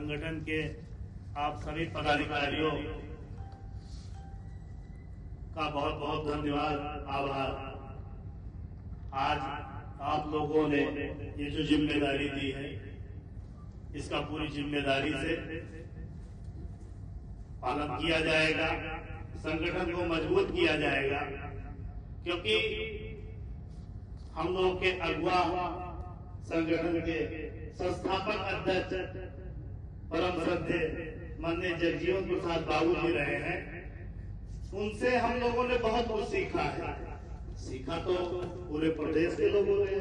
संगठन के आप सभी पदाधिकारियों का बहुत बहुत धन्यवाद, आभार। आज आप लोगों ने ये जो जिम्मेदारी दी है, इसका पूरी जिम्मेदारी से पालन किया जाएगा, संगठन को मजबूत किया जाएगा, क्योंकि हम लोगों के अगुआ संगठन के संस्थापक अध्यक्ष परम श्रद्धेय माननीय जगजीवन प्रसाद बाबू जी रहे हैं। उनसे हम लोगों ने बहुत कुछ सीखा है। सीखा तो पूरे प्रदेश के लोगों ने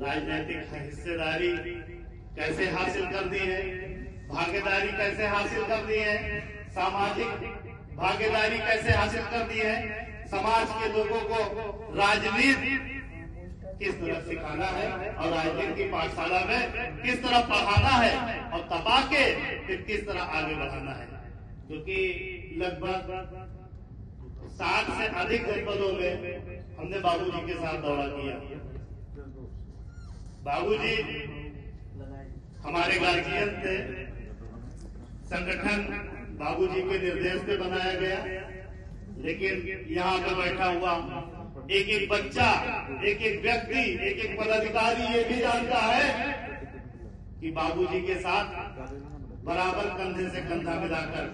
राजनीतिक हिस्सेदारी कैसे हासिल कर दी है, भागीदारी कैसे हासिल कर दी है, सामाजिक भागीदारी कैसे हासिल कर दी है, समाज के लोगों को राजनीति किस तरह सिखाना है और राजनीति की पाठशाला में किस तरह पढ़ाना है और तपा के फिर किस तरह आगे बढ़ाना है। क्योंकि लगभग 60 से अधिक जनपदों में हमने बाबूजी के साथ दौरा किया। बाबूजी हमारे गार्जियन थे। संगठन बाबूजी के निर्देश पे बनाया गया, लेकिन यहाँ पे बैठा हुआ एक एक बच्चा, एक एक व्यक्ति, एक एक पदाधिकारी ये भी जानता है कि बाबूजी के साथ बराबर कंधे से कंधा मिलाकर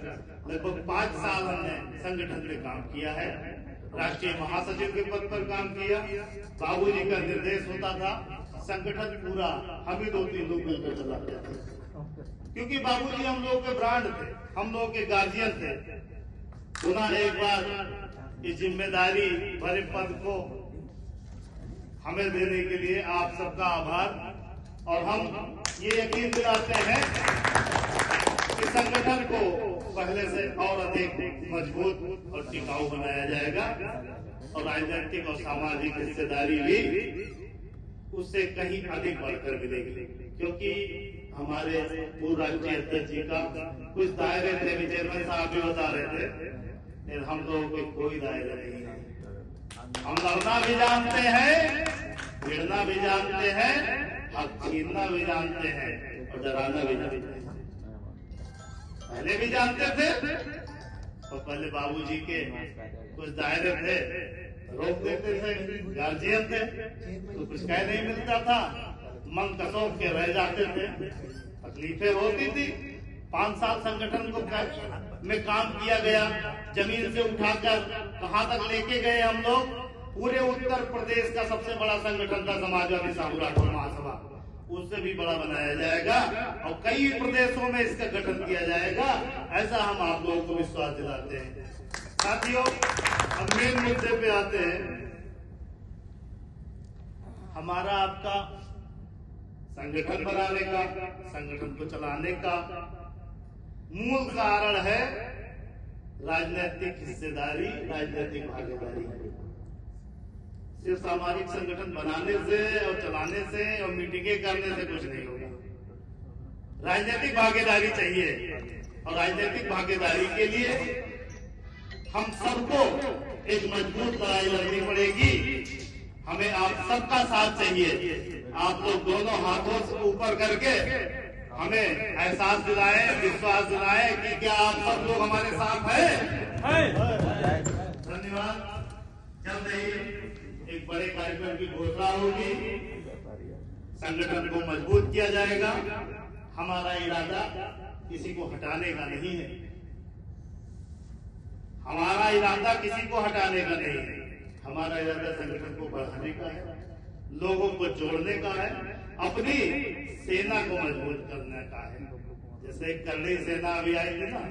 लगभग 5 साल हमने संगठन में काम किया है। राष्ट्रीय महासचिव के पद पर काम किया। बाबूजी का निर्देश होता था, संगठन पूरा हम ही 2-3 लोग मिलकर चलाते थे, क्योंकि बाबूजी हम लोगों के ब्रांड थे, हम लोगों के गार्जियन थे। पुनः एक बार इस जिम्मेदारी भरे पद को हमें देने के लिए आप सबका आभार। और हम ये यकीन दिलाते हैं कि संगठन को पहले से और अधिक मजबूत और टिकाऊ बनाया जाएगा और राजनीतिक और सामाजिक हिस्सेदारी भी उससे कहीं अधिक बढ़कर मिलेगी। क्योंकि हमारे पूर्व राष्ट्रीय अध्यक्ष जी का कुछ दायरे थे, चेयरमैन साहब भी बता रहे थे, हम लोगों के कोई दायरा नहीं है। हम लड़ना भी जानते हैं, भिड़ना भी जानते हैं, हक छीनना भी जानते हैं और डराना भी जानते हैं। पहले भी जानते थे, और पहले बाबूजी के कुछ दायरे थे, रोक देते थे, गार्जियन थे तो कुछ कह नहीं मिलता था, मन कसौट के रह जाते थे, तकलीफें होती थी। 5 साल संगठन को में काम किया गया, जमीन से उठाकर कहां तक लेके गए हम लोग। पूरे उत्तर प्रदेश का सबसे बड़ा संगठन था समाजवादी सामुदायिक महासभा, उससे भी बड़ा बनाया जाएगा और कई प्रदेशों में इसका गठन किया जाएगा, ऐसा हम आप लोगों को विश्वास दिलाते हैं। साथियों, अब मेन मुद्दे पे आते हैं। हमारा आपका संगठन बनाने का, संगठन को चलाने का मूल कारण है राजनीतिक हिस्सेदारी, राजनीतिक भागीदारी। सिर्फ सामाजिक संगठन बनाने से और चलाने से और मीटिंगें करने से कुछ नहीं होगा। राजनीतिक भागीदारी चाहिए और राजनीतिक भागीदारी के लिए हम सबको एक मजबूत लड़ाई लड़नी पड़ेगी। हमें आप सबका साथ चाहिए। आप लोग दोनों हाथों से ऊपर करके हमें एहसास दिलाए, विश्वास दिलाए कि क्या आप सब लोग हमारे साथ हैं। धन्यवाद। जल्द ही एक बड़े कार्यक्रम की घोषणा होगी, संगठन को मजबूत किया जाएगा। हमारा इरादा किसी को हटाने का नहीं है, हमारा इरादा किसी को हटाने का नहीं है। हमारा इरादा संगठन को बढ़ाने का है, लोगों को जोड़ने का है, अपनी सेना को मजबूत करने का है। जैसे करनी सेना अभी आई थी ना,